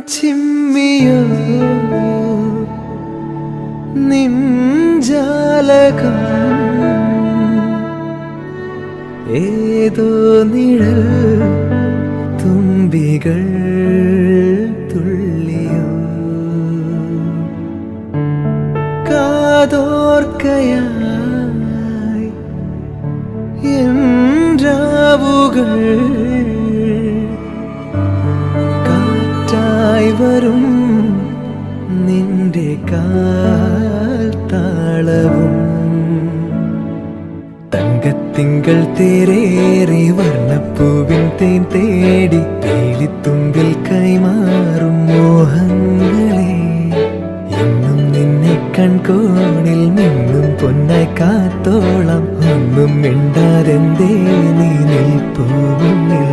ചിമ്മിയോ നിൻജാലകം ഏതോ നിഴൽ തുമ്പികൾ തുള്ളിയോ കാതോർക്കയായി എൻ രാവുകൾ കാറ്റായി വരും നിന്റെ കാൽ താളവും തങ്കത്തിങ്കൾ തേരേറി വർണ്ണപ്പൂവിൻ തേൻ തേടി പേലിത്തുമ്പിൽ കൈമാറും മോഹങ്ങളെ എന്നും നിന്നെ കൺകോണിൽ നിന്നും പൊന്നായി കാത്തോളം ഒന്നും മിണ്ടാതെന്തേ നീ നിൽപ്പൂ മുന്നിൽ.